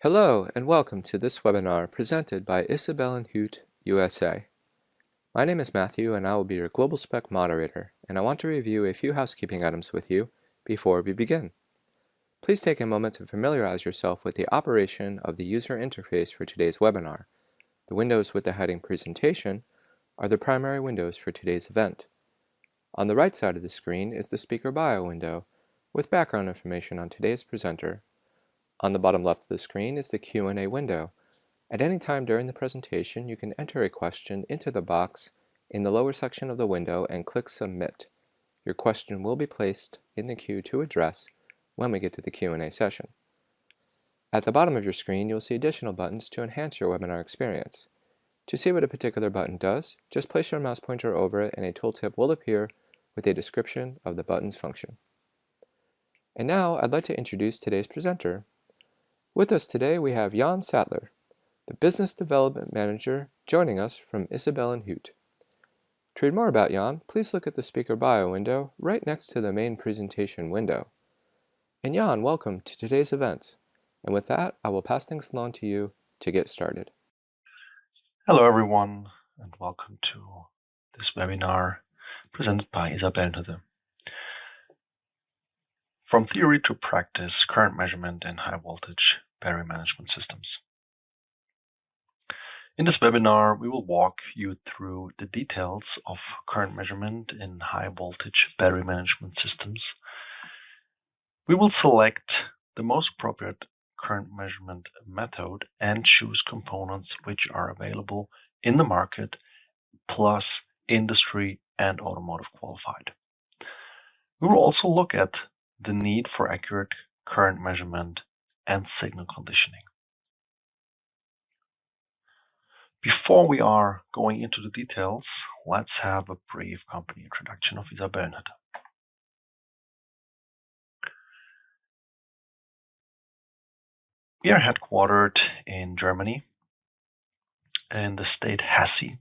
Hello and welcome to this webinar presented by Isabel and Hoot, USA. My name is Matthew and I will be your Global Spec moderator, and I want to review a few housekeeping items with you before we begin. Please take a moment to familiarize yourself with the operation of the user interface for today's webinar. The windows with the heading Presentation are the primary windows for today's event. On the right side of the screen is the Speaker Bio window with background information on today's presenter. On the bottom left of the screen is the Q&A window. At any time during the presentation, you can enter a question into the box in the lower section of the window and click Submit. Your question will be placed in the queue to address when we get to the Q&A session. At the bottom of your screen, you'll see additional buttons to enhance your webinar experience. To see what a particular button does, just place your mouse pointer over it and a tooltip will appear with a description of the button's function. And now, I'd like to introduce today's presenter. With us today, we have Jan Sattler, the Business Development Manager, joining us from Isabel and Hoot. To read more about Jan, please look at the Speaker Bio window right next to the main presentation window. And Jan, welcome to today's event. And with that, I will pass things along to you to get started. Hello everyone, and welcome to this webinar presented by Isabel and Hoot. From theory to practice, current measurement in high voltage battery management systems. In this webinar, we will walk you through the details of current measurement in high voltage battery management systems. We will select the most appropriate current measurement method and choose components which are available in the market, plus industry and automotive qualified. We will also look at the need for accurate current measurement and signal conditioning. Before we are going into the details, let's have a brief company introduction of Isabel and Hoot. We are headquartered in Germany, in the state Hesse,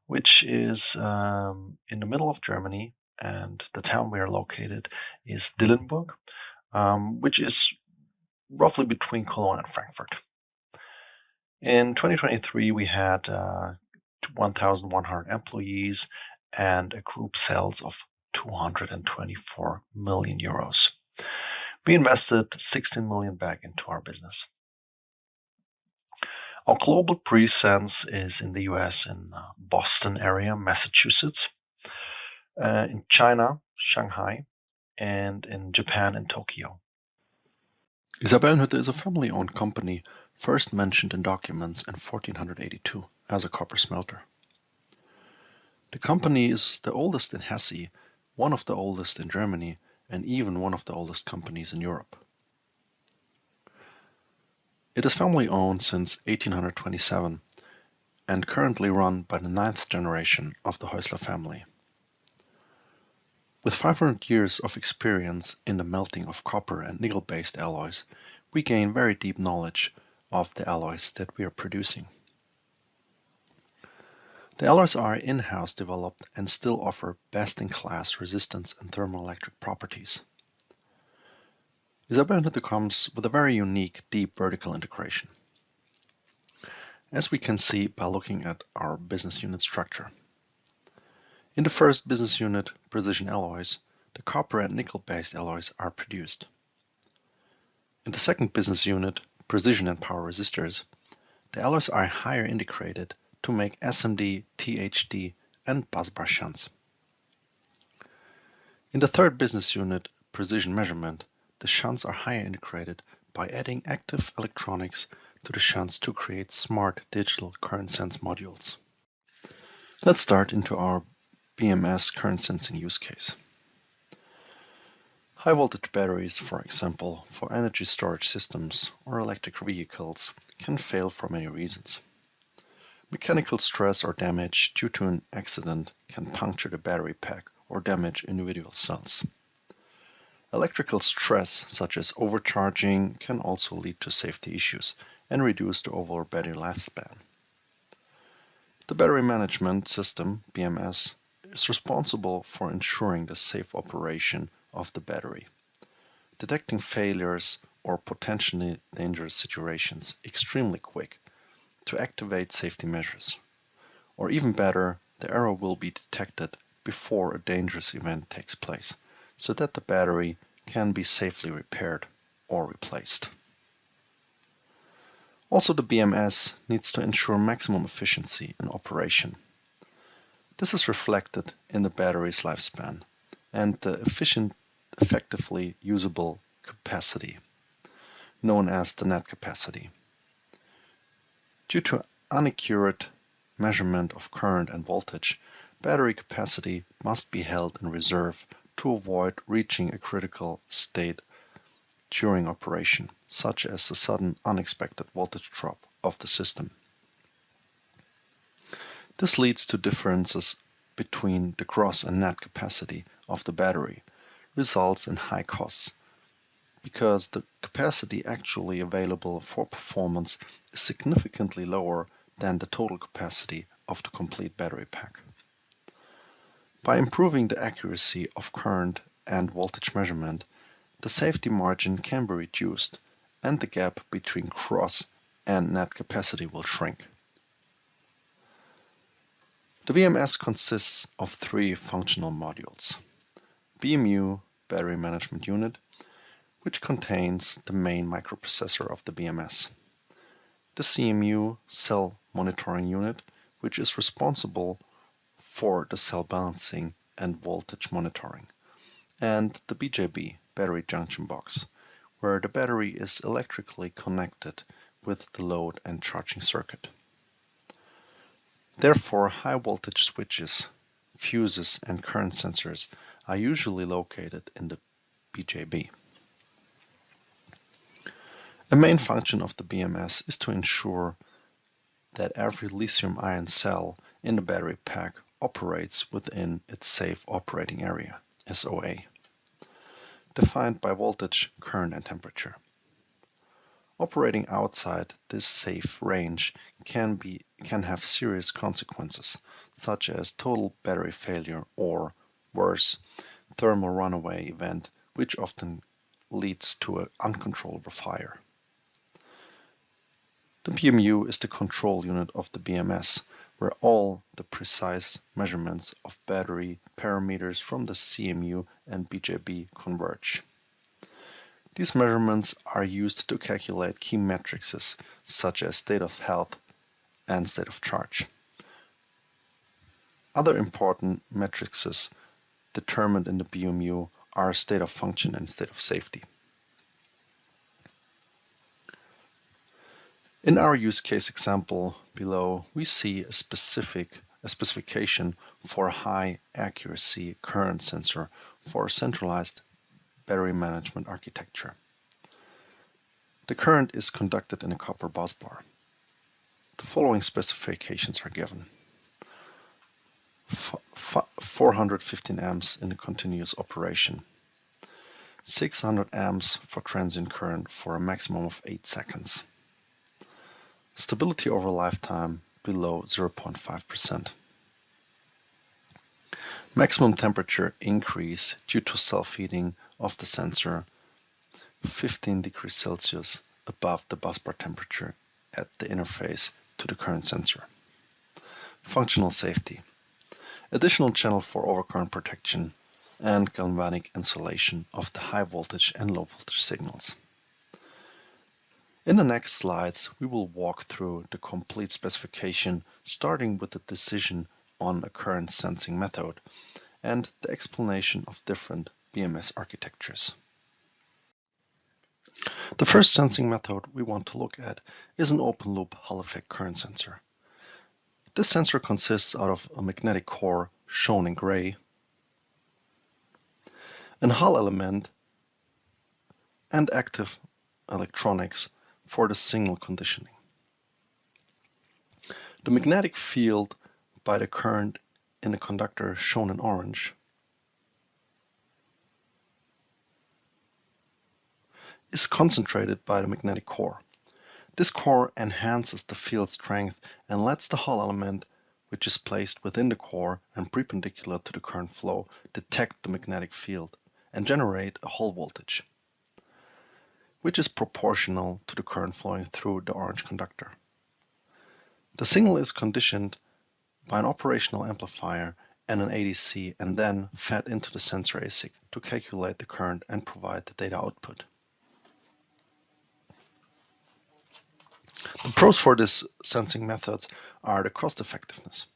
which is in the middle of Germany, and the town we are located is Dillenburg, which is roughly between Cologne and Frankfurt. In 2023, we had 1,100 employees and a group sales of 224 million euros. We invested 16 million back into our business. Our global presence is in the US in Boston area, Massachusetts, in China, Shanghai, and in Japan and Tokyo. Isabel and Hoot is a family-owned company first mentioned in documents in 1482 as a copper smelter. The company is the oldest in Hesse, one of the oldest in Germany, and even one of the oldest companies in Europe. It is family-owned since 1827 and currently run by the 9th generation of the Häusler family. With 500 years of experience in the melting of copper and nickel-based alloys, we gain very deep knowledge of the alloys that we are producing. The alloys are in-house developed and still offer best-in-class resistance and thermoelectric properties. Isabel and Hoot comes with a very unique deep vertical integration, as we can see by looking at our business unit structure. In the first business unit, Precision Alloys, the copper and nickel-based alloys are produced. In the second business unit, Precision and Power Resistors, the alloys are higher integrated to make SMD, THD, and busbar shunts. In the third business unit, Precision Measurement, the shunts are higher integrated by adding active electronics to the shunts to create smart digital current sense modules. Let's start into our BMS current sensing use case. High voltage batteries, for example, for energy storage systems or electric vehicles, can fail for many reasons. Mechanical stress or damage due to an accident can puncture the battery pack or damage individual cells. Electrical stress, such as overcharging, can also lead to safety issues and reduce the overall battery lifespan. The battery management system, BMS, is responsible for ensuring the safe operation of the battery, detecting failures or potentially dangerous situations extremely quick to activate safety measures. Or even better, the error will be detected before a dangerous event takes place, so that the battery can be safely repaired or replaced. Also, the BMS needs to ensure maximum efficiency in operation. This is reflected in the battery's lifespan and the effectively usable capacity, known as the net capacity. Due to inaccurate measurement of current and voltage, battery capacity must be held in reserve to avoid reaching a critical state during operation, such as the sudden unexpected voltage drop of the system. This leads to differences between the gross and net capacity of the battery, results in high costs, because the capacity actually available for performance is significantly lower than the total capacity of the complete battery pack. By improving the accuracy of current and voltage measurement, the safety margin can be reduced and the gap between gross and net capacity will shrink. The BMS consists of three functional modules: BMU, Battery Management Unit, which contains the main microprocessor of the BMS, the CMU, Cell Monitoring Unit, which is responsible for the cell balancing and voltage monitoring, and the BJB, Battery Junction Box, where the battery is electrically connected with the load and charging circuit. Therefore, high voltage switches, fuses, and current sensors are usually located in the BJB. A main function of the BMS is to ensure that every lithium-ion cell in the battery pack operates within its safe operating area, SOA, defined by voltage, current, and temperature. Operating outside this safe range can have serious consequences, such as total battery failure or, worse, thermal runaway event, which often leads to an uncontrollable fire. The BMU is the control unit of the BMS, where all the precise measurements of battery parameters from the CMU and BJB converge. These measurements are used to calculate key metrics such as state of health and state of charge. Other important metrics determined in the BMU are state of function and state of safety. In our use case example below, we see a specification for a high accuracy current sensor for a centralized battery management architecture. The current is conducted in a copper busbar. The following specifications are given: 415 amps in a continuous operation, 600 amps for transient current for a maximum of 8 seconds, stability over lifetime below 0.5%. Maximum temperature increase due to self-heating of the sensor 15 degrees Celsius above the busbar temperature at the interface to the current sensor. Functional safety. Additional channel for overcurrent protection and galvanic insulation of the high voltage and low voltage signals. In the next slides, we will walk through the complete specification, starting with the decision on a current sensing method and the explanation of different BMS architectures. The first sensing method we want to look at is an open-loop Hall effect current sensor. This sensor consists out of a magnetic core shown in gray, an Hall element, and active electronics for the signal conditioning. The magnetic field by the current in the conductor shown in orange is concentrated by the magnetic core. This core enhances the field strength and lets the Hall element, which is placed within the core and perpendicular to the current flow, detect the magnetic field and generate a Hall voltage. which is proportional to the current flowing through the orange conductor. The signal is conditioned by an operational amplifier and an ADC and then fed into the sensor ASIC to calculate the current and provide the data output. The pros for this sensing methods are the cost effectiveness.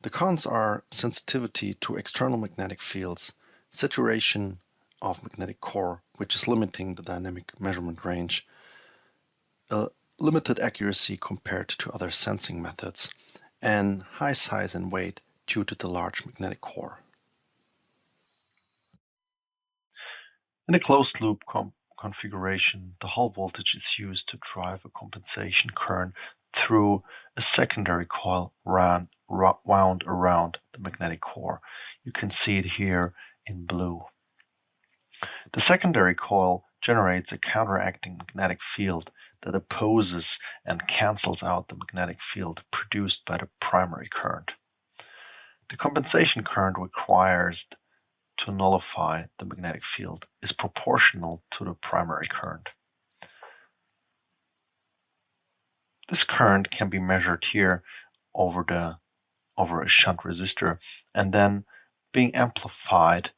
The cons are sensitivity to external magnetic fields, saturation of magnetic core, which is limiting the dynamic measurement range, limited accuracy compared to other sensing methods, and high size and weight due to the large magnetic core. In a closed-loop configuration, the Hall voltage is used to drive a compensation current through a secondary coil wound around the magnetic core. You can see it here in blue. The secondary coil generates a counteracting magnetic field that opposes and cancels out the magnetic field produced by the primary current. The compensation current required to nullify the magnetic field is proportional to the primary current. This current can be measured here over a shunt resistor and then being amplified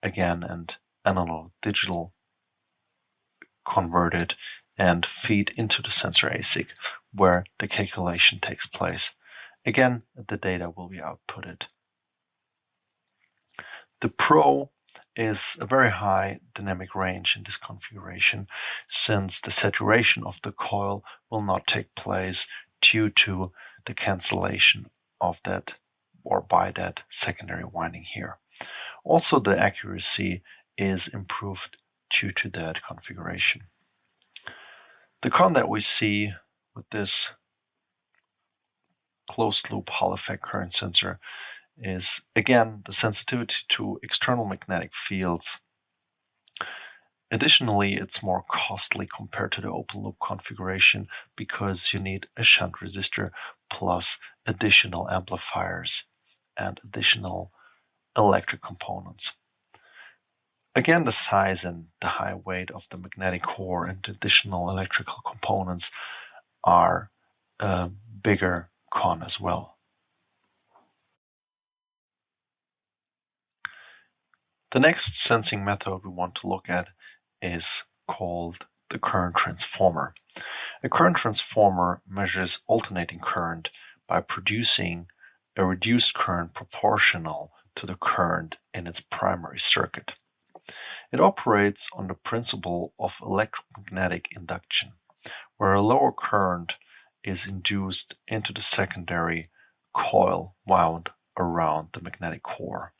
again and analog digital converted and feed into the sensor ASIC where the calculation takes place. Again, the data will be outputted. The pro is a very high dynamic range in this configuration since the saturation of the coil will not take place due to the cancellation of that or by that secondary winding here. Also, the accuracy is improved due to that configuration. The con that we see with this closed-loop Hall effect current sensor is, again, the sensitivity to external magnetic fields. Additionally, it's more costly compared to the open-loop configuration because you need a shunt resistor plus additional amplifiers and additional electric components. Again, the size and the high weight of the magnetic core and additional electrical components are a bigger con as well. The next sensing method we want to look at is called the current transformer. A current transformer measures alternating current by producing a reduced current proportional to the current in its primary circuit. It operates on the principle of electromagnetic induction, where a lower current is induced into the secondary coil wound around the magnetic core.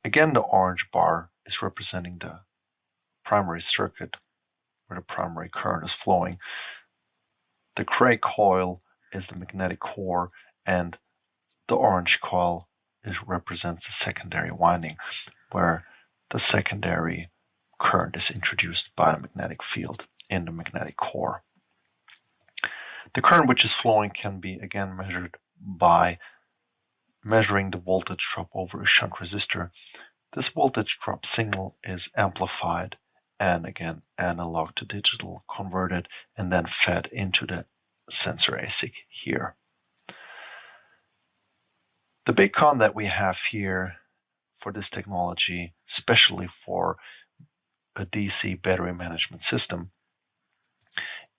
Again, the orange bar is representing the primary circuit where the primary current is flowing. The gray coil is the magnetic core, and the orange coil represents the secondary winding where the secondary current is introduced by a magnetic field in the magnetic core. The current which is flowing can be again measured by measuring the voltage drop over a shunt resistor. This voltage drop signal is amplified and again analog to digital converted and then fed into the sensor ASIC here. The big con that we have here for this technology, especially for a DC battery management system,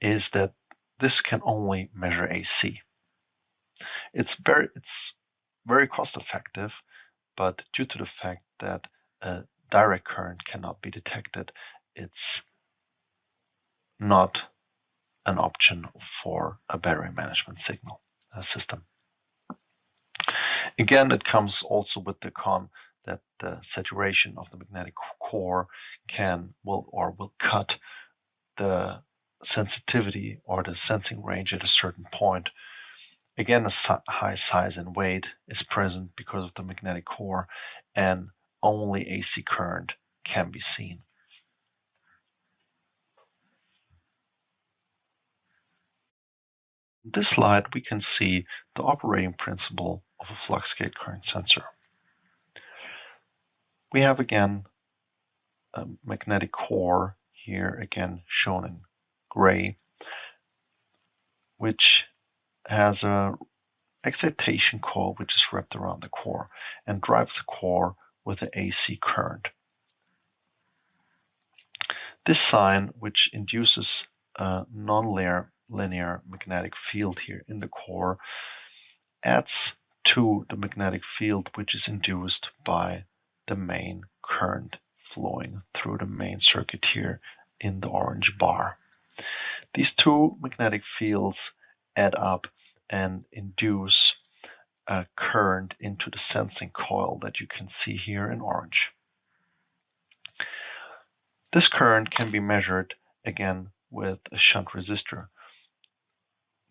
is that this can only measure AC. It's very cost effective, but due to the fact that a direct current cannot be detected, it's not an option for a battery management signal system. Again, it comes also with the con that the saturation of the magnetic core will cut the sensitivity or the sensing range at a certain point. Again, a high size and weight is present because of the magnetic core, and only AC current can be seen. In this slide, we can see the operating principle of a flux gate current sensor. We have again a magnetic core here again shown in gray, which has a excitation coil which is wrapped around the core and drives the core with an AC current. This sign, which induces a non-linear magnetic field here in the core, adds to the magnetic field which is induced by the main current flowing through the main circuit here in the orange bar. These two magnetic fields add up and induce a current into the sensing coil that you can see here in orange. This current can be measured again with a shunt resistor.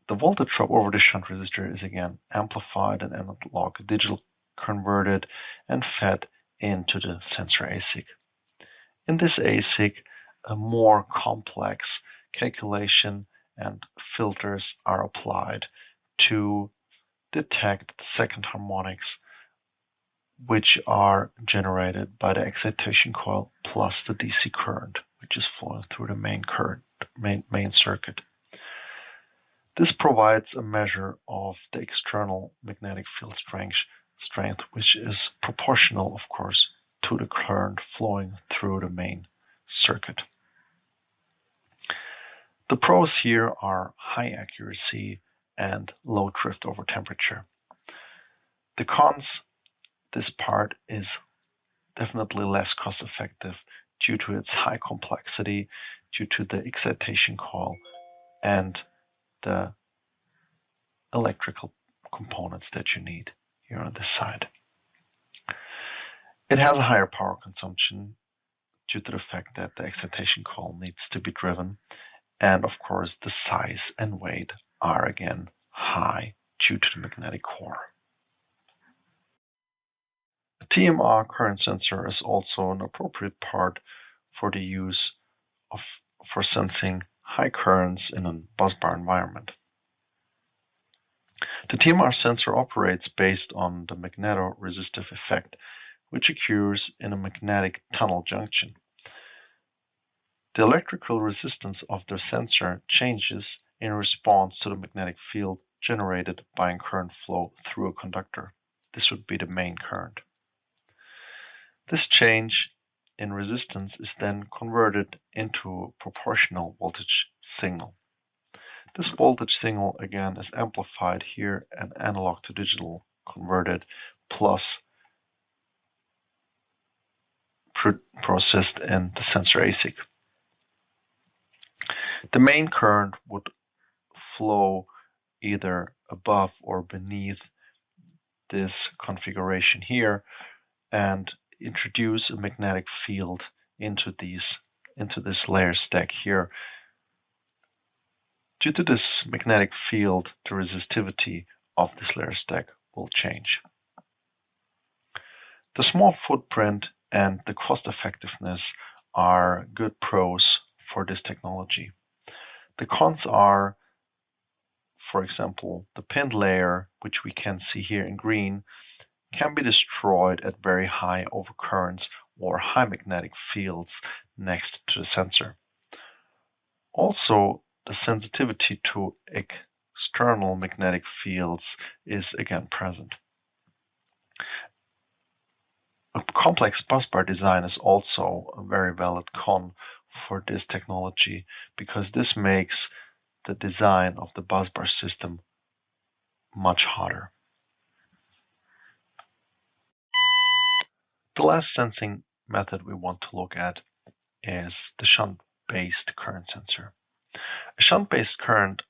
The voltage drop over the shunt resistor is again amplified and analog digital converted and fed into the sensor ASIC. In this ASIC, a more complex calculation and filters are applied to detect the second harmonics, which are generated by the excitation coil plus the DC current, which is flowing through the main circuit. This provides a measure of the external magnetic field strength, which is proportional, of course, to the current flowing through the main circuit. The pros here are high accuracy and low drift over temperature. The cons, this part is definitely less cost effective due to its high complexity, due to the excitation coil and the electrical components that you need here on this side. It has a higher power consumption due to the fact that the excitation coil needs to be driven, and of course the size and weight are again high due to the magnetic core. A TMR current sensor is also an appropriate part for the use for sensing high currents in a busbar environment. The TMR sensor operates based on the magnetoresistive effect, which occurs in a magnetic tunnel junction. The electrical resistance of the sensor changes in response to the magnetic field generated by a current flow through a conductor. This would be the main current. This change in resistance is then converted into a proportional voltage signal. This voltage signal again is amplified here and analog to digital converted plus processed in the sensor ASIC. The main current would flow either above or beneath this configuration here and introduce a magnetic field into this layer stack here. Due to this magnetic field, the resistivity of this layer stack will change. The small footprint and the cost effectiveness are good pros for this technology. The cons are, for example, the pinned layer, which we can see here in green, can be destroyed at very high overcurrents or high magnetic fields next to the sensor. Also, the sensitivity to external magnetic fields is again present. A complex busbar design is also a very valid con for this technology because this makes the design of the busbar system much harder. The last sensing method we want to look at is the shunt-based current sensor. A shunt-based current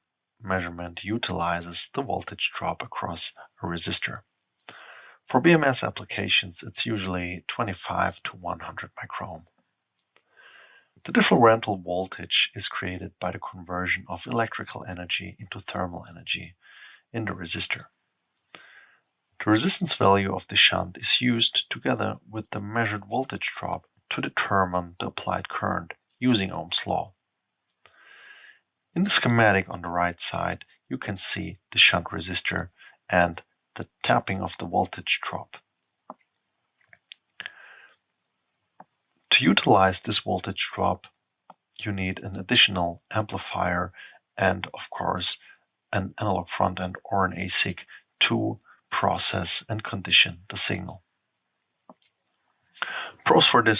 measurement utilizes the voltage drop across a resistor. For BMS applications, it's usually 25 to 100 microohm. The differential voltage is created by the conversion of electrical energy into thermal energy in the resistor. The resistance value of the shunt is used together with the measured voltage drop to determine the applied current using Ohm's law. In the schematic on the right side, you can see the shunt resistor and the tapping of the voltage drop. To utilize this voltage drop, you need an additional amplifier and, of course, an analog front end or an ASIC to process and condition the signal. Pros for this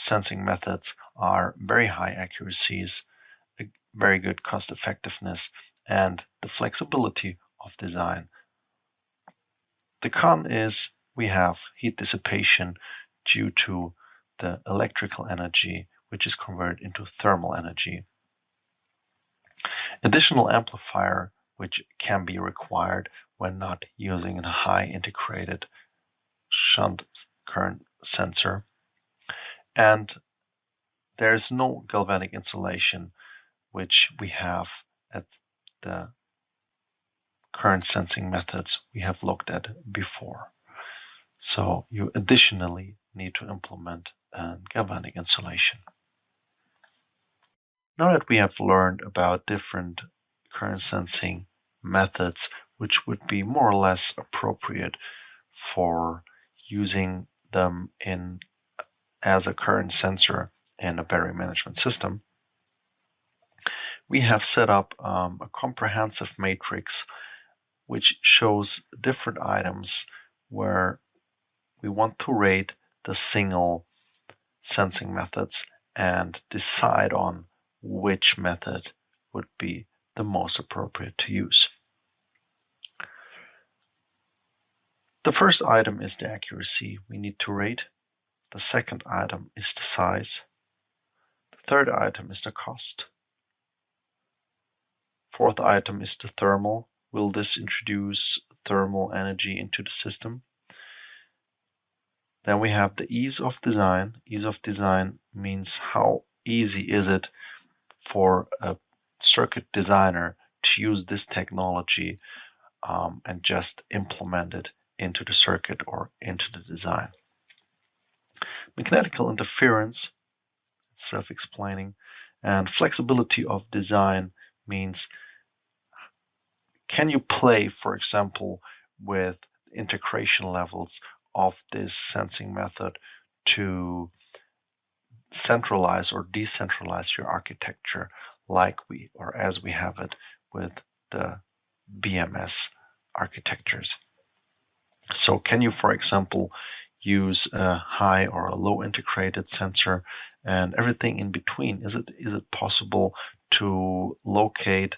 sensing methods are very high accuracies, a very good cost effectiveness, and the flexibility of design. The con is we have heat dissipation due to the electrical energy, which is converted into thermal energy. Additional amplifier, which can be required when not using a high integrated shunt current sensor. And there is no galvanic insulation, which we have at the current sensing methods we have looked at before. So you additionally need to implement galvanic insulation. Now that we have learned about different current sensing methods, which would be more or less appropriate for using them as a current sensor in a battery management system, we have set up a comprehensive matrix which shows different items where we want to rate the single sensing methods and decide on which method would be the most appropriate to use. The first item is the accuracy we need to rate. The second item is the size. The third item is the cost. Fourth item is the thermal. Will this introduce thermal energy into the system? Then we have the ease of design. Ease of design means how easy is it for a circuit designer to use this technology and just implement it into the circuit or into the design. Mechanical interference, self-explaining, and flexibility of design means can you play, for example, with integration levels of this sensing method to centralize or decentralize your architecture as we have it with the BMS architectures. So can you, for example, use a high or a low integrated sensor and everything in between? Is it possible to locate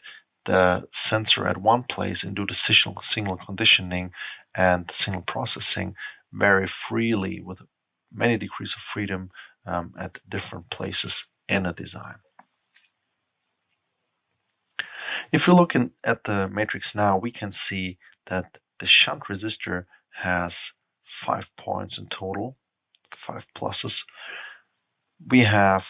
the sensor at one place and do the signal conditioning and signal processing very freely with many degrees of freedom at different places in a design? If you look at the matrix now, we can see that the shunt resistor has 5 points in total, 5 pluses. We have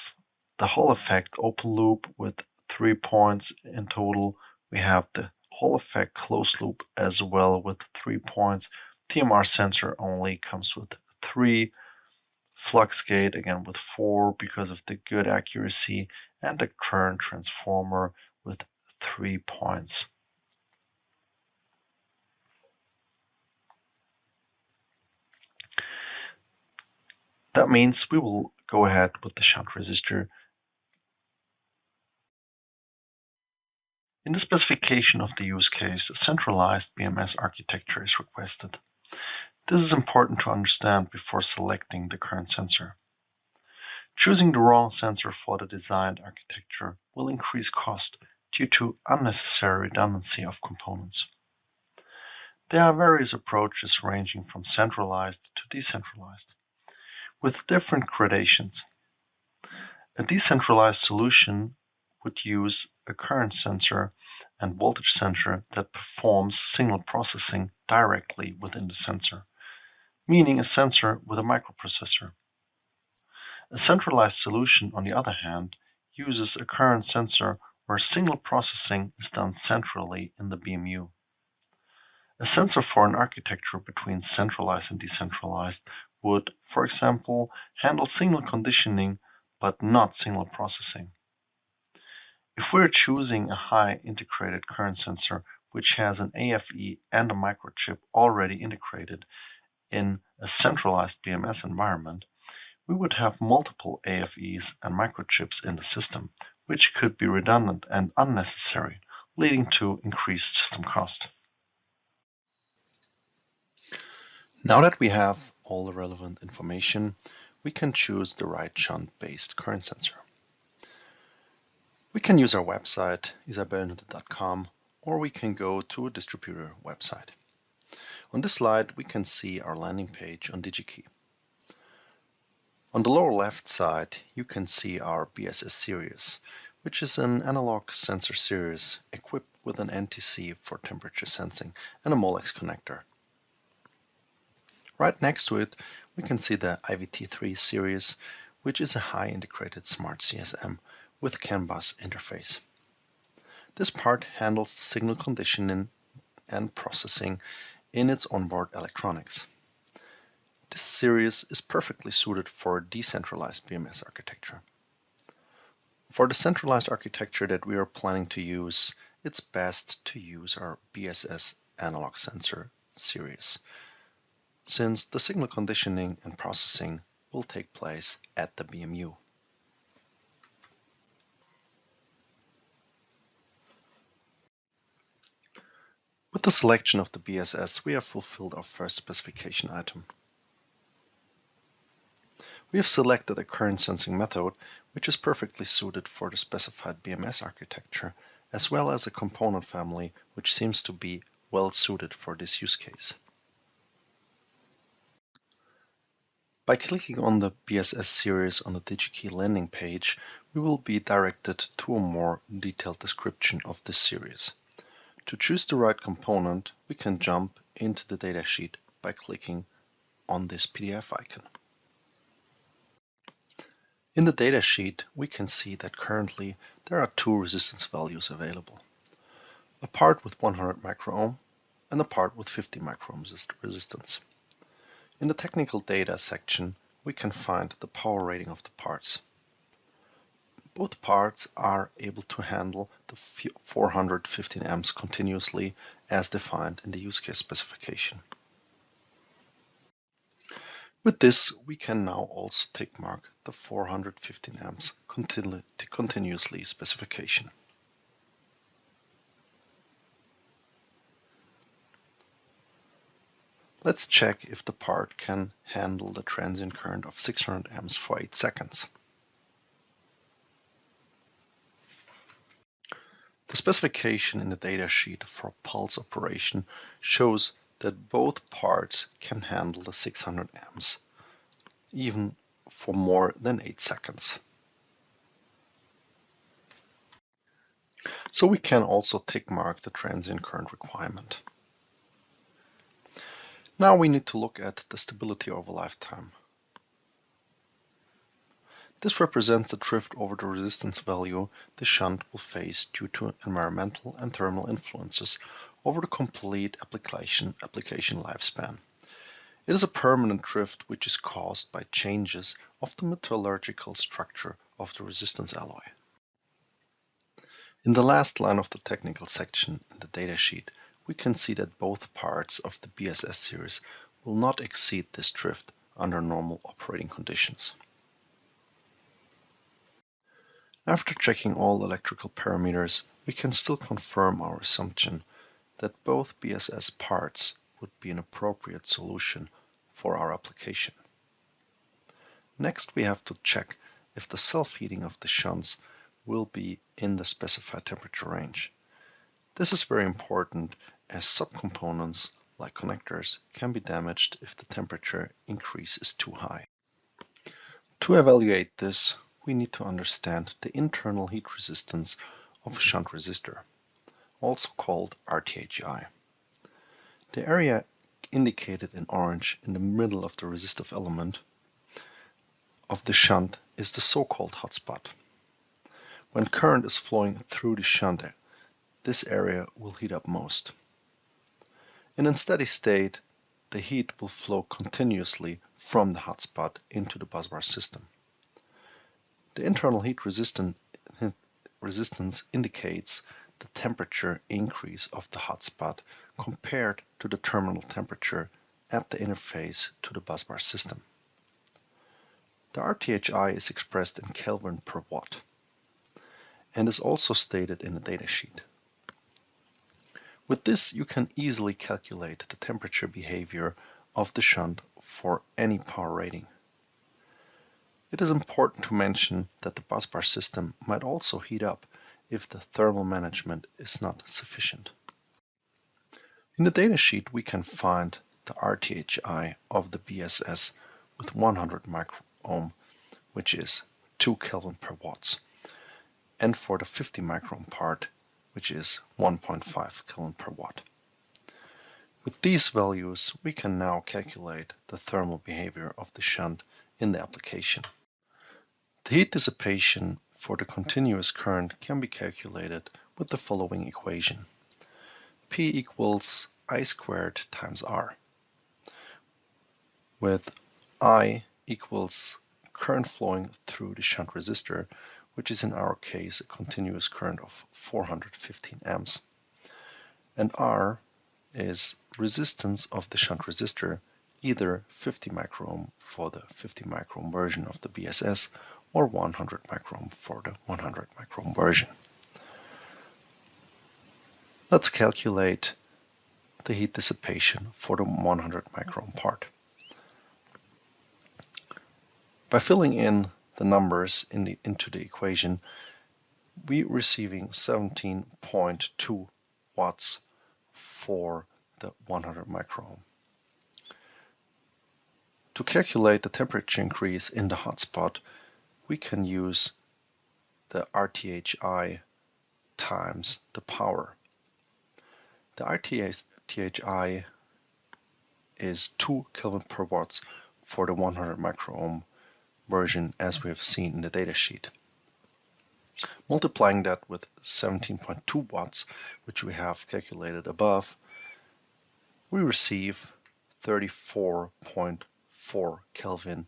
the Hall effect open loop with 3 points in total. We have the Hall effect closed loop as well with 3 points. TMR sensor only comes with 3. Flux gate again with 4 because of the good accuracy, and the current transformer with 3 points. That means we will go ahead with the shunt resistor. In the specification of the use case, a centralized BMS architecture is requested. This is important to understand before selecting the current sensor. Choosing the wrong sensor for the designed architecture will increase cost due to unnecessary redundancy of components. There are various approaches ranging from centralized to decentralized, with different gradations. A decentralized solution would use a current sensor and voltage sensor that performs signal processing directly within the sensor, meaning a sensor with a microprocessor. A centralized solution, on the other hand, uses a current sensor where signal processing is done centrally in the BMU. A sensor for an architecture between centralized and decentralized would, for example, handle signal conditioning but not signal processing. If we're choosing a high integrated current sensor which has an AFE and a microchip already integrated in a centralized BMS environment, we would have multiple AFEs and microchips in the system, which could be redundant and unnecessary, leading to increased system cost. Now that we have all the relevant information, we can choose the right shunt-based current sensor. We can use our website, isabellenhütte.com, or we can go to a distributor website. On this slide, we can see our landing page on DigiKey. On the lower left side, you can see our BSS series, which is an analog sensor series equipped with an NTC for temperature sensing and a Molex connector. Right next to it, we can see the IVT3 series, which is a high integrated smart CSM with CAN bus interface. This part handles the signal conditioning and processing in its onboard electronics. This series is perfectly suited for a decentralized BMS architecture. For the centralized architecture that we are planning to use, it's best to use our BSS analog sensor series, since the signal conditioning and processing will take place at the BMU. With the selection of the BSS, we have fulfilled our first specification item. We have selected a current sensing method, which is perfectly suited for the specified BMS architecture, as well as a component family, which seems to be well suited for this use case. By clicking on the BSS series on the DigiKey landing page, we will be directed to a more detailed description of this series. To choose the right component, we can jump into the datasheet by clicking on this PDF icon. In the datasheet, we can see that currently there are two resistance values available. A part with 100 microohm and a part with 50 microohm resistance. In the technical data section, we can find the power rating of the parts. Both parts are able to handle the 415 amps continuously as defined in the use case specification. With this, we can now also tick mark the 415 amps continuously specification. Let's check if the part can handle the transient current of 600 amps for 8 seconds. The specification in the datasheet for pulse operation shows that both parts can handle the 600 amps, even for more than 8 seconds. So we can also tick mark the transient current requirement. Now we need to look at the stability over lifetime. This represents the drift over the resistance value the shunt will face due to environmental and thermal influences over the complete application lifespan. It is a permanent drift which is caused by changes of the metallurgical structure of the resistance alloy. In the last line of the technical section in the datasheet, we can see that both parts of the BSS series will not exceed this drift under normal operating conditions. After checking all electrical parameters, we can still confirm our assumption that both BSS parts would be an appropriate solution for our application. Next, we have to check if the self-heating of the shunts will be in the specified temperature range. This is very important as subcomponents like connectors can be damaged if the temperature increase is too high. To evaluate this, we need to understand the internal heat resistance of a shunt resistor, also called RTHI. The area indicated in orange in the middle of the resistive element of the shunt is the so-called hotspot. When current is flowing through the shunt, this area will heat up most. In a steady state, the heat will flow continuously from the hotspot into the busbar system. The internal heat resistance indicates the temperature increase of the hotspot compared to the terminal temperature at the interface to the busbar system. The RTHI is expressed in Kelvin per watt and is also stated in the datasheet. With this, you can easily calculate the temperature behavior of the shunt for any power rating. It is important to mention that the busbar system might also heat up if the thermal management is not sufficient. In the datasheet, we can find the RTHI of the BSS with 100 microohm, which is 2 Kelvin per watts, and for the 50 microohm part, which is 1.5 Kelvin per watt. With these values, we can now calculate the thermal behavior of the shunt in the application. The heat dissipation for the continuous current can be calculated with the following equation. P equals I squared times R, with I equals current flowing through the shunt resistor, which is in our case a continuous current of 415 amps, and R is resistance of the shunt resistor, either 50 microohm for the 50 microohm version of the BSS or 100 microohm for the 100 microohm version. Let's calculate the heat dissipation for the 100 microohm part. By filling in the numbers into the equation, we're receiving 17.2 watts for the 100 microohm. To calculate the temperature increase in the hotspot, we can use the RTHI times the power. The RTHI is 2 Kelvin per watts for the 100 microohm version, as we have seen in the datasheet. Multiplying that with 17.2 watts, which we have calculated above, we receive 34.4 Kelvin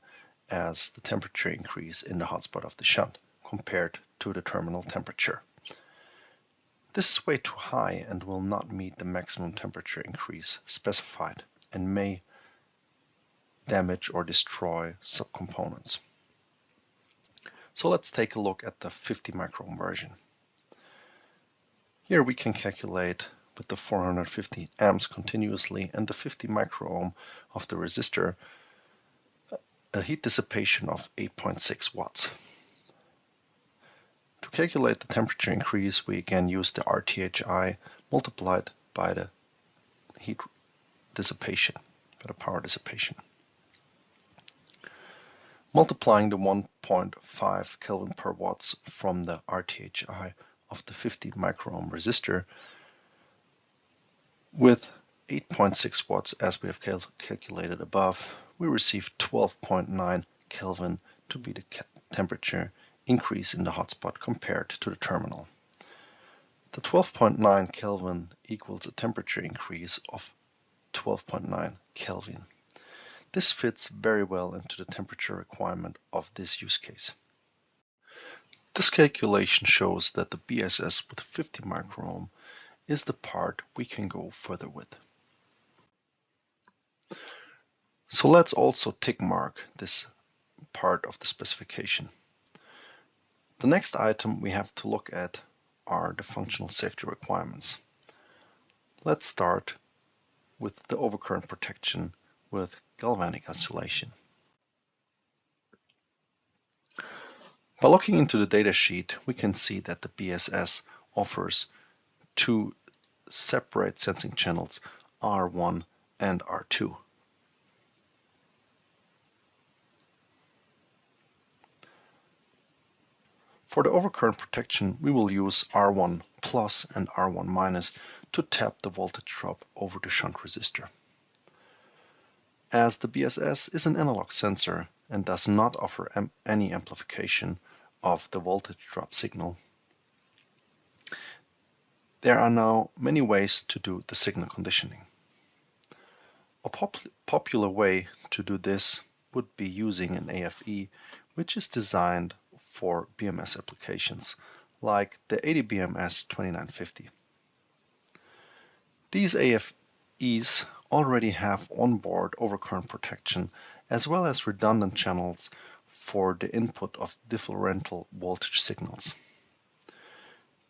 as the temperature increase in the hotspot of the shunt compared to the terminal temperature. This is way too high and will not meet the maximum temperature increase specified and may damage or destroy subcomponents. So let's take a look at the 50 microohm version. Here we can calculate with the 450 amps continuously and the 50 microohm of the resistor a heat dissipation of 8.6 watts. To calculate the temperature increase, we again use the RTHI multiplied by the heat dissipation, by the power dissipation. Multiplying the 1.5 Kelvin per watts from the RTHI of the 50 microohm resistor with 8.6 watts as we have calculated above, we receive 12.9 Kelvin to be the temperature increase in the hotspot compared to the terminal. The 12.9 Kelvin equals a temperature increase of 12.9 Kelvin. This fits very well into the temperature requirement of this use case. This calculation shows that the BSS with 50 microohm is the part we can go further with. So let's also tick mark this part of the specification. The next item we have to look at are the functional safety requirements. Let's start with the overcurrent protection with galvanic isolation. By looking into the datasheet, we can see that the BSS offers two separate sensing channels, R1 and R2. For the overcurrent protection, we will use R1 plus and R1 minus to tap the voltage drop over the shunt resistor. As the BSS is an analog sensor and does not offer any amplification of the voltage drop signal, there are now many ways to do the signal conditioning. A popular way to do this would be using an AFE, which is designed for BMS applications, like the ADBMS 2950. These AFEs already have onboard overcurrent protection as well as redundant channels for the input of differential voltage signals.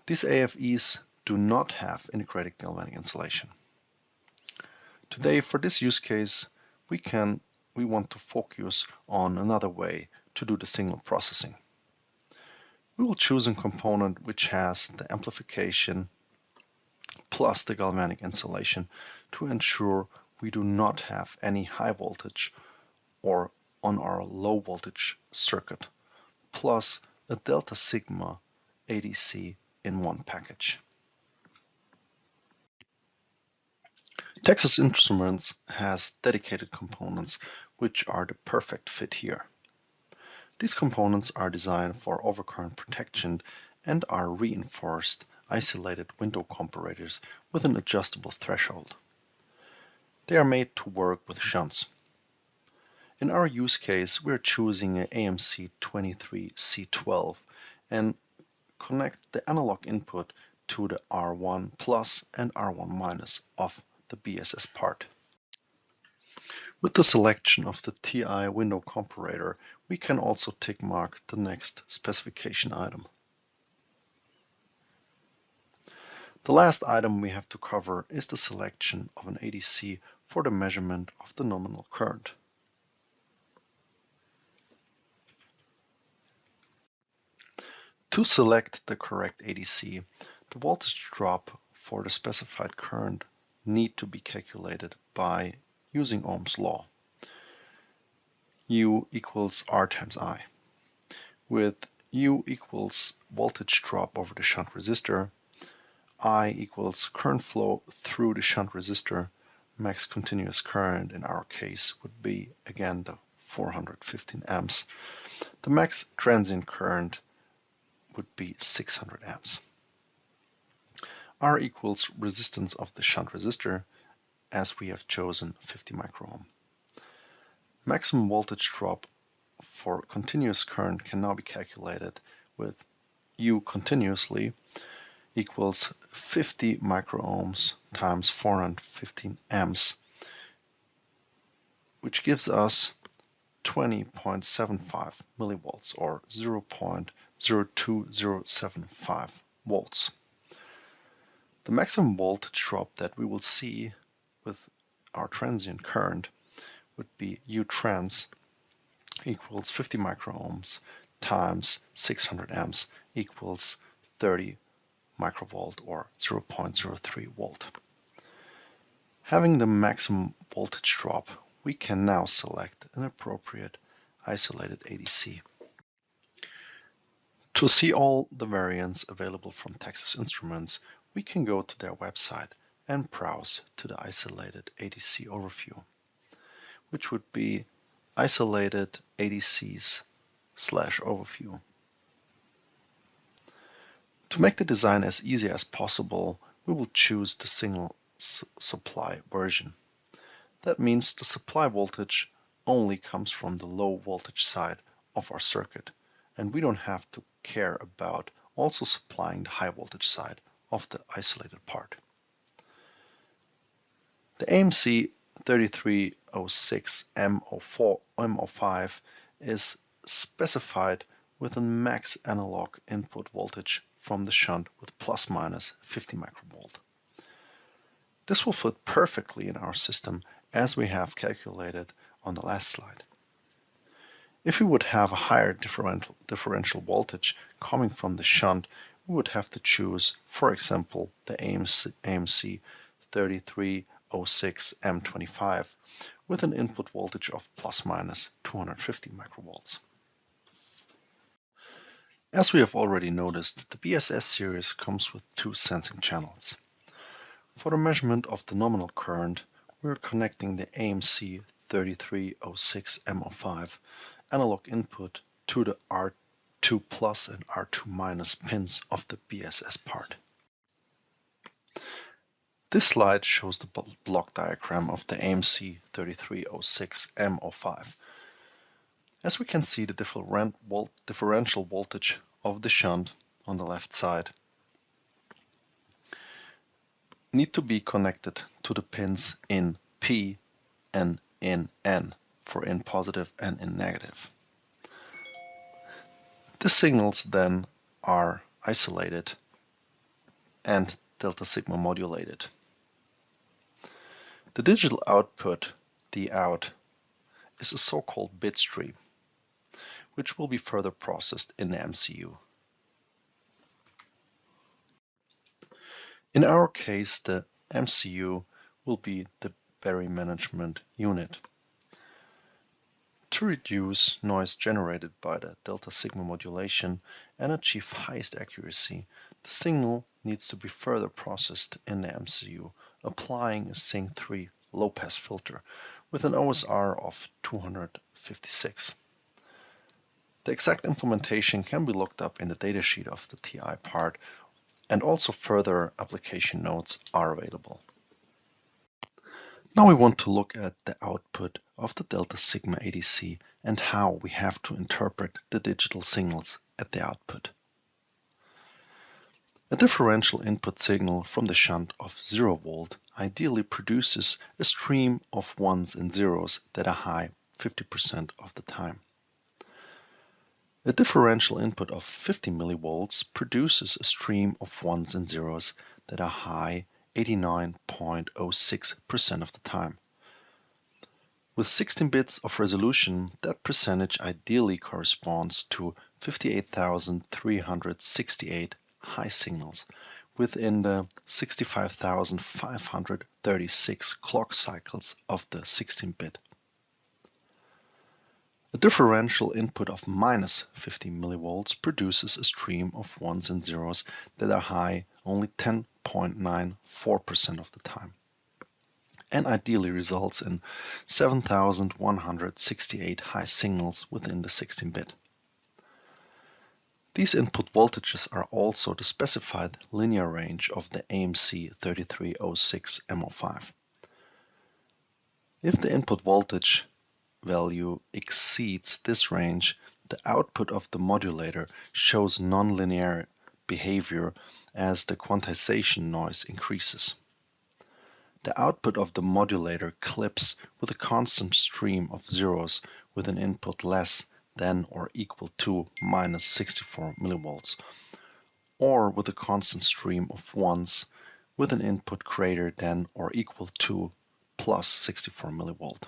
These AFEs do not have integrated galvanic insulation. Today, for this use case, we want to focus on another way to do the signal processing. We will choose a component which has the amplification plus the galvanic insulation to ensure we do not have any high voltage or on our low voltage circuit, plus a delta sigma ADC in one package. Texas Instruments has dedicated components which are the perfect fit here. These components are designed for overcurrent protection and are reinforced isolated window comparators with an adjustable threshold. They are made to work with shunts. In our use case, we are choosing an AMC 23C12 and connect the analog input to the R1 plus and R1 minus of the BSS part. With the selection of the TI window comparator, we can also tick mark the next specification item. The last item we have to cover is the selection of an ADC for the measurement of the nominal current. To select the correct ADC, the voltage drop for the specified current need to be calculated by using Ohm's law. U equals R times I, with U equals voltage drop over the shunt resistor, I equals current flow through the shunt resistor. Max continuous current in our case would be again the 415 amps. The max transient current would be 600 amps. R equals resistance of the shunt resistor, as we have chosen 50 microohm. Maximum voltage drop for continuous current can now be calculated with U continuously equals 50 microohms times 415 amps, which gives us 20.75 millivolts or 0.02075 volts. The maximum voltage drop that we will see with our transient current would be U trans equals 50 microohms times 600 amps equals 30 microvolt or 0.03 volt. Having the maximum voltage drop, we can now select an appropriate isolated ADC. To see all the variants available from Texas Instruments, we can go to their website and browse to the isolated ADC overview, which would be isolated ADCs/overview. To make the design as easy as possible, we will choose the single supply version. That means the supply voltage only comes from the low voltage side of our circuit, and we don't have to care about also supplying the high voltage side of the isolated part. The AMC 3306 M05 is specified with a max analog input voltage from the shunt with plus minus 50 microvolt. This will fit perfectly in our system as we have calculated on the last slide. If we would have a higher differential voltage coming from the shunt, we would have to choose, for example, the AMC 3306 M25 with an input voltage of plus minus 250 microvolts. As we have already noticed, the BSS series comes with two sensing channels. For the measurement of the nominal current, we are connecting the AMC 3306 M05 analog input to the R2 plus and R2 minus pins of the BSS part. This slide shows the block diagram of the AMC 3306 M05. As we can see, the differential voltage of the shunt on the left side need to be connected to the pins in P and in N for in positive and in negative. The signals then are isolated and delta sigma modulated. The digital output, the out, is a so-called bit stream, which will be further processed in the MCU. In our case, the MCU will be the battery management unit. To reduce noise generated by the delta sigma modulation and achieve highest accuracy, the signal needs to be further processed in the MCU, applying a Sync-3 low-pass filter with an OSR of 256. The exact implementation can be looked up in the datasheet of the TI part, and also further application notes are available. Now we want to look at the output of the delta sigma ADC and how we have to interpret the digital signals at the output. A differential input signal from the shunt of 0 volt ideally produces a stream of ones and zeros that are high 50% of the time. A differential input of 50 millivolts produces a stream of ones and zeros that are high 89.06% of the time. With 16 bits of resolution, that percentage ideally corresponds to 58,368 high signals within the 65,536 clock cycles of the 16-bit. A differential input of minus 50 millivolts produces a stream of ones and zeros that are high only 10.94% of the time, and ideally results in 7,168 high signals within the 16-bit. These input voltages are also the specified linear range of the AMC 3306 MO5. If the input voltage value exceeds this range, the output of the modulator shows nonlinear behavior as the quantization noise increases. The output of the modulator clips with a constant stream of zeros with an input less than or equal to minus 64 millivolts, or with a constant stream of ones with an input greater than or equal to plus 64 millivolt.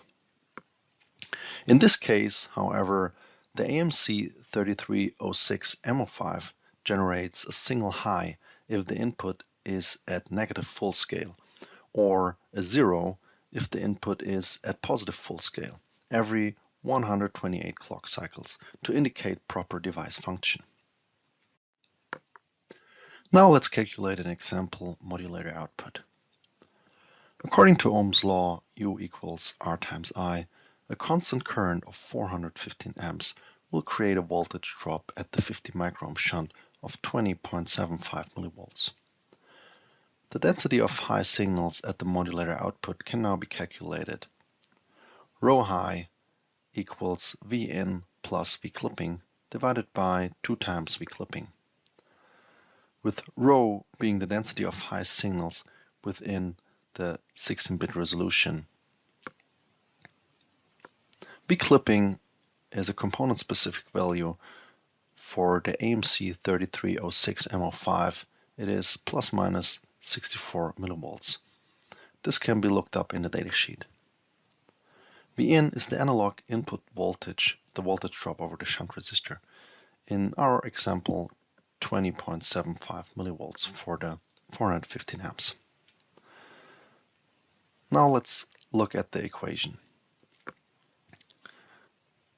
In this case, however, the AMC 3306 MO5 generates a single high if the input is at negative full scale, or a zero if the input is at positive full scale, every 128 clock cycles to indicate proper device function. Now let's calculate an example modulator output. According to Ohm's law, U equals R times I, a constant current of 415 amps will create a voltage drop at the 50 microohm shunt of 20.75 millivolts. The density of high signals at the modulator output can now be calculated. Rho high equals V in plus V clipping divided by 2 times V clipping, with rho being the density of high signals within the 16-bit resolution. V clipping is a component-specific value. For the AMC 3306 MO5, it is plus minus 64 millivolts. This can be looked up in the datasheet. Vin is the analog input voltage, the voltage drop over the shunt resistor. In our example, 20.75 millivolts for the 415 amps. Now let's look at the equation.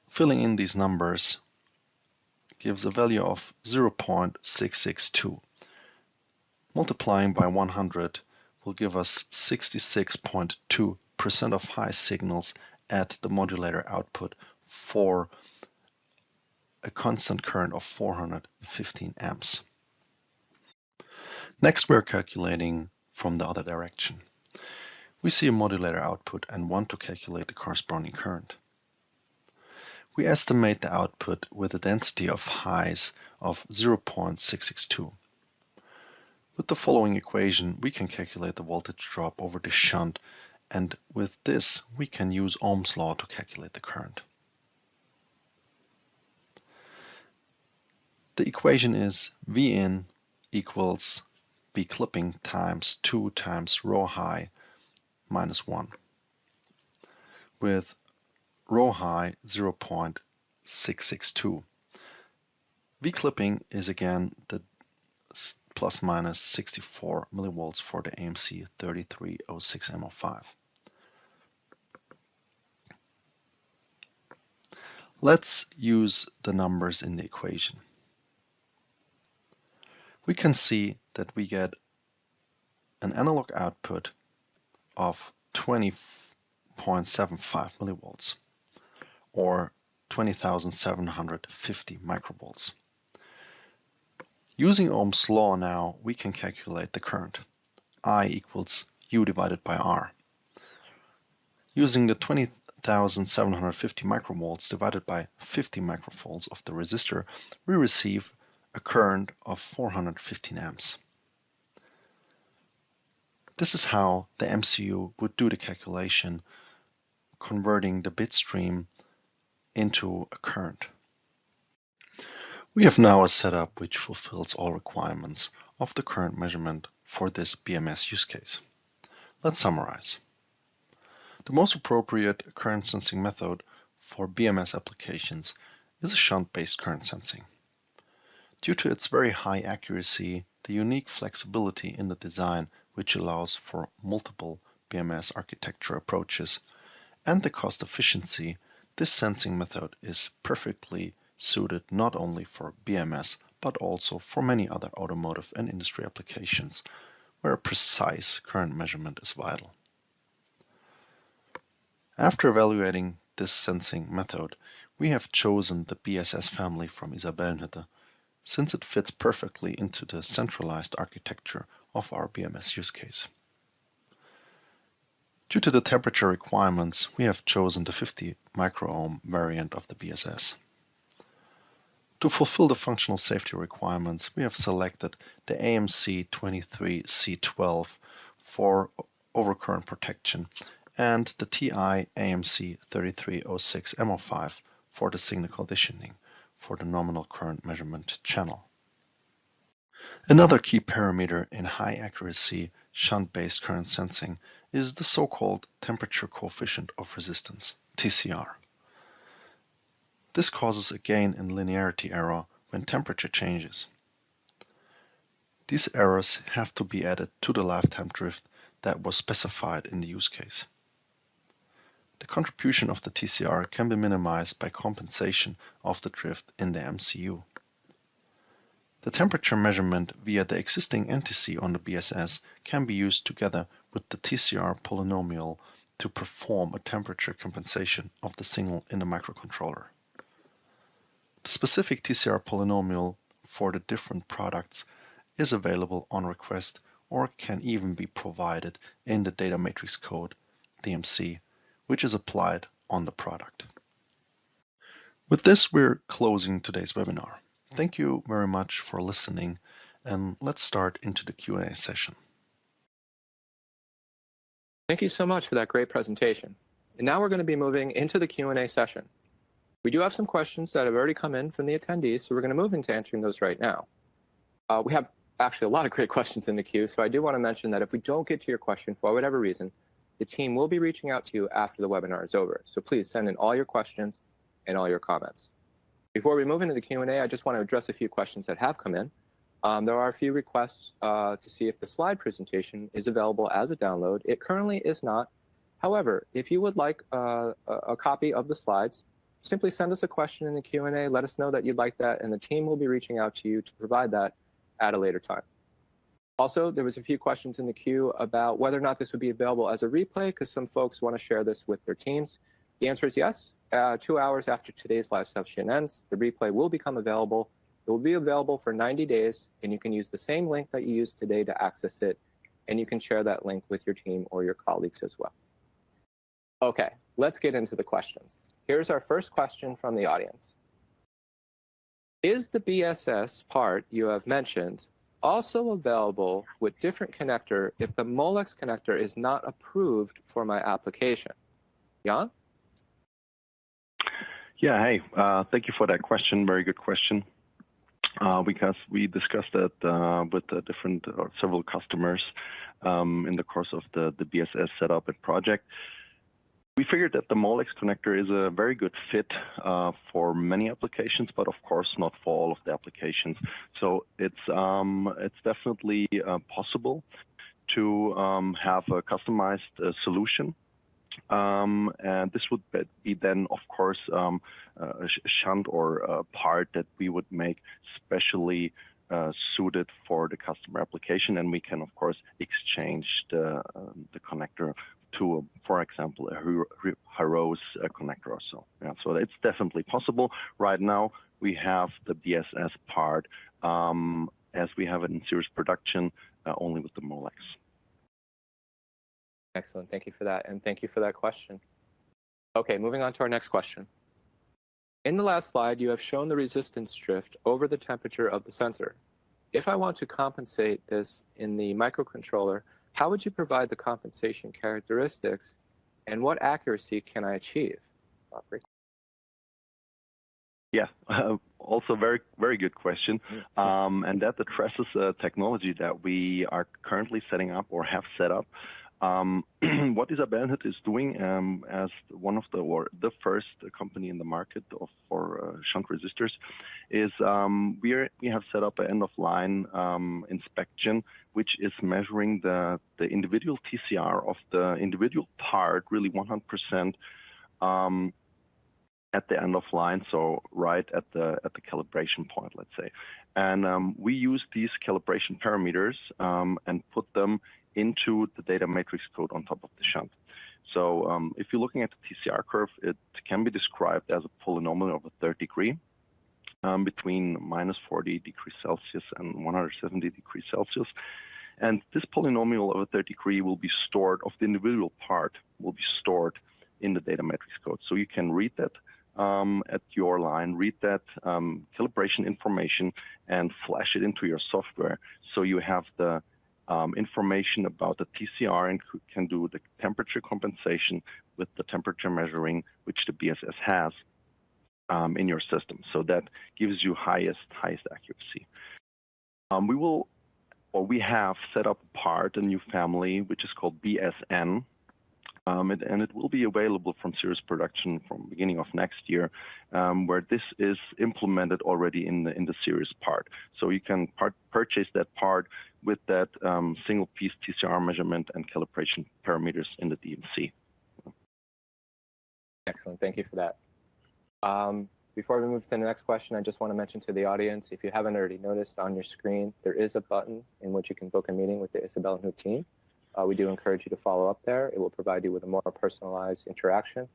Filling in these numbers gives a value of 0.662. Multiplying by 100 will give us 66.2% of high signals at the modulator output for a constant current of 415 amps. Next, we're calculating from the other direction. We see a modulator output and want to calculate the corresponding current. We estimate the output with a density of highs of 0.662. With the following equation, we can calculate the voltage drop over the shunt, and with this, we can use Ohm's law to calculate the current. The equation is Vin equals Vclipping times 2 times row high minus 1, with row high 0.662. Vclipping is again the plus minus 64 millivolts for the AMC 3306 M05. Let's use the numbers in the equation. We can see that we get an analog output of 20.75 millivolts or 20,750 microvolts. Using Ohm's law now, we can calculate the current. I equals U divided by R. Using the 20,750 microvolts divided by 50 microvolts of the resistor, we receive a current of 415 amps. This is how the MCU would do the calculation, converting the bit stream into a current. We have now a setup which fulfills all requirements of the current measurement for this BMS use case. Let's summarize. The most appropriate current sensing method for BMS applications is a shunt-based current sensing. Due to its very high accuracy, the unique flexibility in the design which allows for multiple BMS architecture approaches, and the cost efficiency, this sensing method is perfectly suited not only for BMS but also for many other automotive and industry applications where a precise current measurement is vital. After evaluating this sensing method, we have chosen the BSS family from Isabellenhütte, since it fits perfectly into the centralized architecture of our BMS use case. Due to the temperature requirements, we have chosen the 50 microohm variant of the BSS. To fulfill the functional safety requirements, we have selected the AMC 23C12 for overcurrent protection and the TI AMC 3306 M05 for the signal conditioning for the nominal current measurement channel. Another key parameter in high accuracy shunt-based current sensing is the so-called temperature coefficient of resistance, TCR. This causes a gain in linearity error when temperature changes. These errors have to be added to the lifetime drift that was specified in the use case. The contribution of the TCR can be minimized by compensation of the drift in the MCU. The temperature measurement via the existing NTC on the BSS can be used together with the TCR polynomial to perform a temperature compensation of the signal in the microcontroller. The specific TCR polynomial for the different products is available on request or can even be provided in the data matrix code, DMC, which is applied on the product. With this, we're closing today's webinar. Thank you very much for listening, and let's start into the Q&A session. Thank you so much for that great presentation. And now we're going to be moving into the Q&A session. We do have some questions that have already come in from the attendees, so we're going to move into answering those right now. We have actually a lot of great questions in the queue, so I do want to mention that if we don't get to your question for whatever reason, the team will be reaching out to you after the webinar is over. So please send in all your questions and all your comments. Before we move into the Q&A, I just want to address a few questions that have come in. There are a few requests to see if the slide presentation is available as a download. It currently is not. However, if you would like a copy of the slides, simply send us a question in the Q&A, let us know that you'd like that, and the team will be reaching out to you to provide that at a later time. Also, there was a few questions in the queue about whether or not this would be available as a replay, because some folks want to share this with their teams. The answer is yes. 2 hours after today's live session ends, the replay will become available. It will be available for 90 days, and you can use the same link that you used today to access it, and you can share that link with your team or your colleagues as well. Okay, let's get into the questions. Here's our first question from the audience. Is the BSS part you have mentioned also available with different connector if the Molex connector is not approved for my application? Jan? Yeah, hey, thank you for that question. Very good question. because we discussed that with different or several customers in the course of the BSS setup and project. We figured that the Molex connector is a very good fit for many applications, but of course not for all of the applications. So it's definitely possible to have a customized solution. And this would be then, of course, a shunt or a part that we would make specially suited for the customer application, and we can, of course, exchange the connector to, for example, a Harose connector or so. Yeah, so it's definitely possible. Right now, we have the BSS part as we have it in series production only with the Molex. Excellent. Thank you for that. And thank you for that question. Okay, moving on to our next question. In the last slide, you have shown the resistance drift over the temperature of the sensor. If I want to compensate this in the microcontroller, how would you provide the compensation characteristics and what accuracy can I achieve? Yeah, also very good question. And that addresses a technology that we are currently setting up or have set up. What Isabelle is doing as one of the first company in the market for shunt resistors is we have set up an end-of-line inspection, which is measuring the individual TCR of the individual part, really 100% at the end of line, so right at the calibration point, let's say. And we use these calibration parameters and put them into the data matrix code on top of the shunt. So if you're looking at the TCR curve, it can be described as a polynomial of a third degree between -40 degrees Celsius and 170 degrees Celsius. And this polynomial of a third degree will be stored, of the individual part, will be stored in the data matrix code. So you can read that at your line, read that calibration information and flash it into your software. So you have the information about the TCR and can do the temperature compensation with the temperature measuring, which the BSS has in your system. So that gives you highest accuracy. We have set up a part, a new family, which is called BSN. And it will be available from series production from beginning of next year, where this is implemented already in the series part. So you can purchase that part with that single piece TCR measurement and calibration parameters in the DMC. Excellent. Thank you for that. Before we move to the next question, I just want to mention to the audience, if you haven't already noticed on your screen, there is a button in which you can book a meeting with the Isabelle and Hoot team. We do encourage you to follow up there. It will provide you with a more personalized interaction.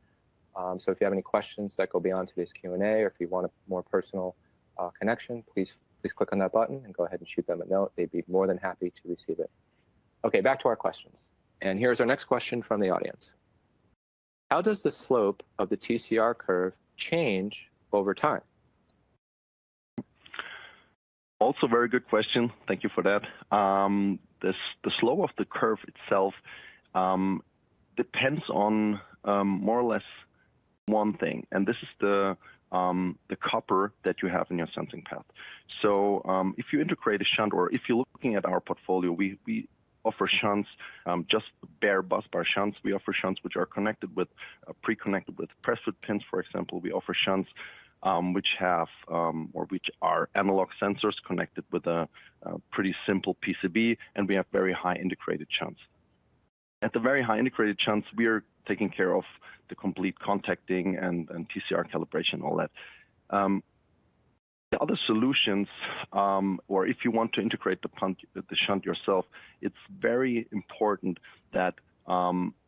So if you have any questions that go beyond today's Q&A, or if you want a more personal connection, please click on that button and go ahead and shoot them a note. They'd be more than happy to receive it. Okay, back to our questions. And here's our next question from the audience. How does the slope of the TCR curve change over time? Also very good question. Thank you for that. The slope of the curve itself depends on more or less one thing, and this is the copper that you have in your sensing path. So if you integrate a shunt, or if you're looking at our portfolio, we offer shunts, just bare busbar shunts. We offer shunts which are connected with, pre-connected with press fit pins, for example. We offer shunts which have or which are analog sensors connected with a pretty simple PCB, and we have very high integrated shunts. At the very high integrated shunts, we are taking care of the complete contacting and TCR calibration, all that. The other solutions, or if you want to integrate the shunt yourself, it's very important that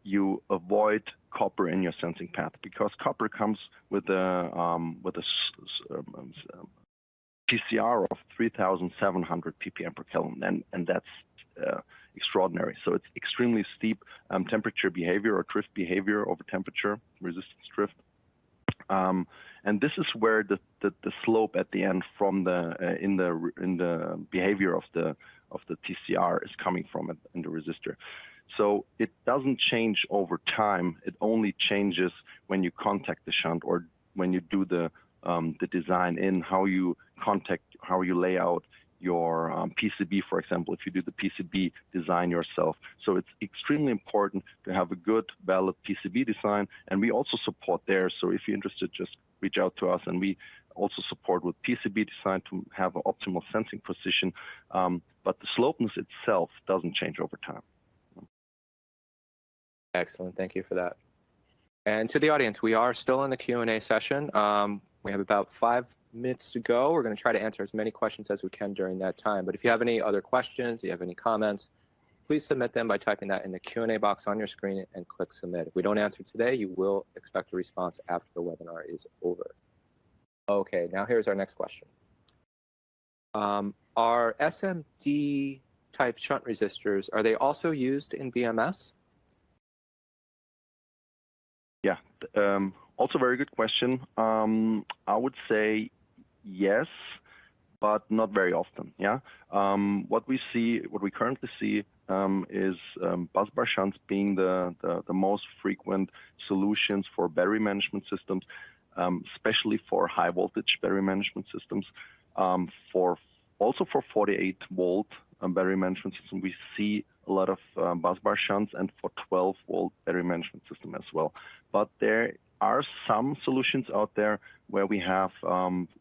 you avoid copper in your sensing path, because copper comes with a TCR of 3,700 ppm per Kelvin, and that's extraordinary. So it's extremely steep temperature behavior or drift behavior over temperature, resistance drift. And this is where the slope at the end from in the behavior of the TCR is coming from in the resistor. So it doesn't change over time. It only changes when you contact the shunt, or when you do the design in how you contact how you lay out your PCB, for example, if you do the PCB design yourself. So it's extremely important to have a good, valid PCB design, and we also support there. So if you're interested, just reach out to us, and we also support with PCB design to have an optimal sensing precision, but the slopeness itself doesn't change over time. Excellent, thank you for that. And to the audience, we are still in the Q&A session. We have about 5 minutes to go. We're going to try to answer as many questions as we can during that time. But if you have any other questions, you have any comments, please submit them by typing that in the Q&A box on your screen and click submit. If we don't answer today, you will expect a response after the webinar is over. Okay, now here's our next question. Are SMD type shunt resistors, are they also used in BMS? Yeah, also very good question. I would say yes, but not very often. Yeah, what we currently see is busbar shunts being the most frequent solutions for battery management systems, especially for high voltage battery management systems. Also for 48-volt battery management system, we see a lot of busbar shunts, and for 12-volt battery management system as well. But there are some solutions out there where we have,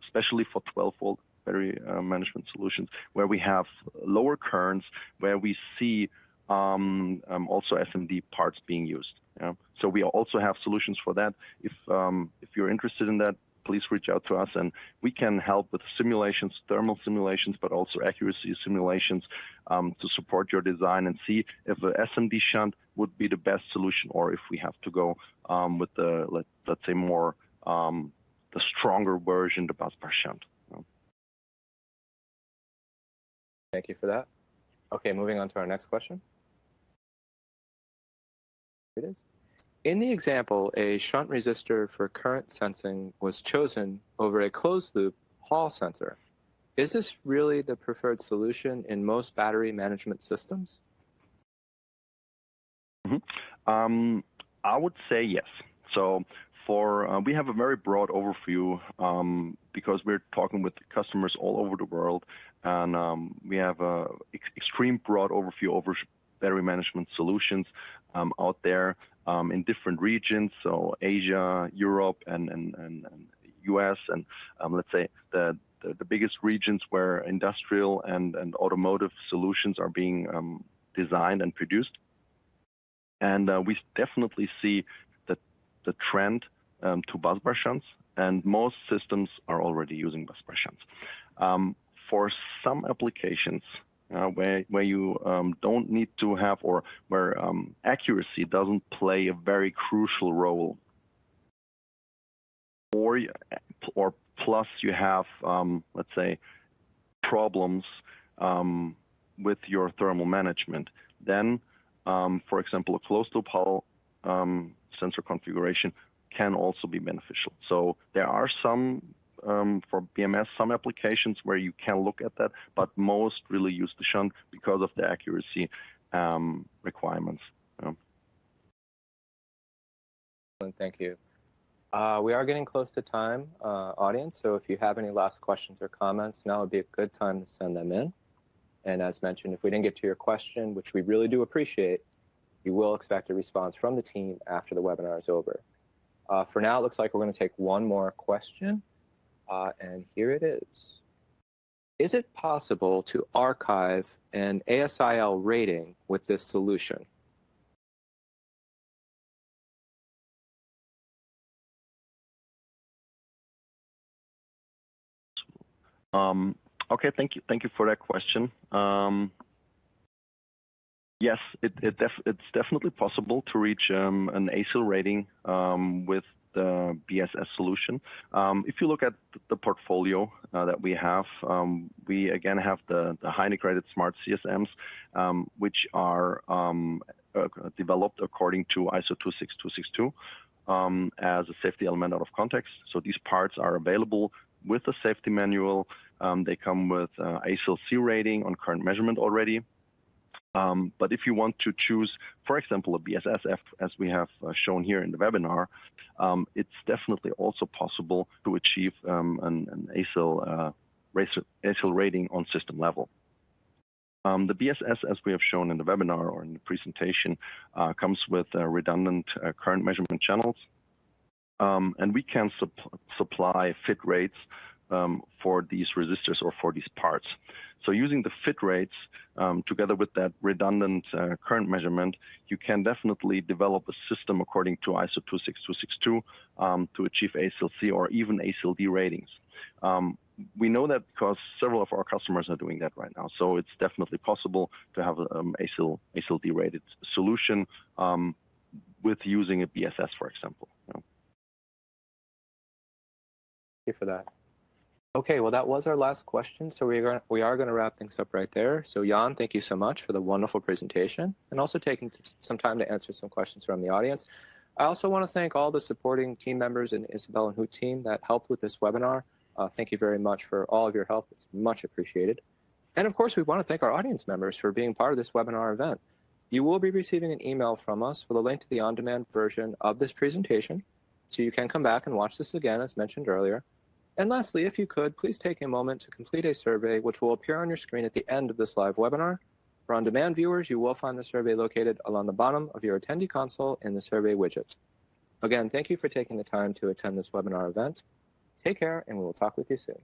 especially for 12-volt battery management solutions, where we have lower currents, where we see also SMD parts being used. Yeah? So we also have solutions for that. If you're interested in that, please reach out to us, and we can help with simulations, thermal simulations, but also accuracy simulations to support your design and see if a SMD shunt would be the best solution, or if we have to go with the, let's say, more the stronger version, the busbar shunt. Thank you for that. Okay, moving on to our next question. Here it is. In the example, a shunt resistor for current sensing was chosen over a closed-loop Hall sensor. Is this really the preferred solution in most battery management systems? Mm-hmm. I would say yes. So we have a very broad overview because we're talking with customers all over the world, and we have a extreme broad overview over battery management solutions out there in different regions, so Asia, Europe, and US, and let's say the biggest regions where industrial and automotive solutions are being designed and produced. And we definitely see the trend to busbar shunts, and most systems are already using busbar shunts. For some applications, where you don't need to have, or where accuracy doesn't play a very crucial role, or plus you have, let's say, problems with your thermal management, then, for example, a closed-loop Hall sensor configuration can also be beneficial. So there are some for BMS, some applications where you can look at that, but most really use the shunt because of the accuracy requirements. Thank you. We are getting close to time, audience, so if you have any last questions or comments, now would be a good time to send them in. And as mentioned, if we didn't get to your question, which we really do appreciate, you will expect a response from the team after the webinar is over. For now, it looks like we're going to take one more question. And here it is. Is it possible to archive an ASIL rating with this solution? Okay, thank you for that question. Yes, it's definitely possible to reach an ASIL rating with the BSS solution. If you look at the portfolio that we have, we again have the highly graded smart CSMs, which are developed according to ISO 26262 as a safety element out of context. So these parts are available with a safety manual. They come with ASIL C rating on current measurement already. But if you want to choose, for example, a BSSF, as we have shown here in the webinar, it's definitely also possible to achieve an ASIL ASIL rating on system level. The BSS, as we have shown in the webinar or in the presentation, comes with redundant current measurement channels. And we can supply fit rates for these resistors or for these parts. So using the fit rates together with that redundant current measurement, you can definitely develop a system according to ISO 26262 to achieve ASIL C or even ASIL D ratings. We know that because several of our customers are doing that right now. So it's definitely possible to have an ASIL D rated solution with using a BSS, for example. Thank you for that. Okay, well, that was our last question, so we are going to wrap things up right there. So Jan, thank you so much for the wonderful presentation and also taking some time to answer some questions from the audience. I also want to thank all the supporting team members in Isabel and Hoot team that helped with this webinar. Thank you very much for all of your help. It's much appreciated. And of course, we want to thank our audience members for being part of this webinar event. You will be receiving an email from us with a link to the on-demand version of this presentation, so you can come back and watch this again, as mentioned earlier. And lastly, if you could, please take a moment to complete a survey which will appear on your screen at the end of this live webinar. For on-demand viewers, you will find the survey located along the bottom of your attendee console in the survey widget. Again, thank you for taking the time to attend this webinar event. Take care, and we will talk with you soon.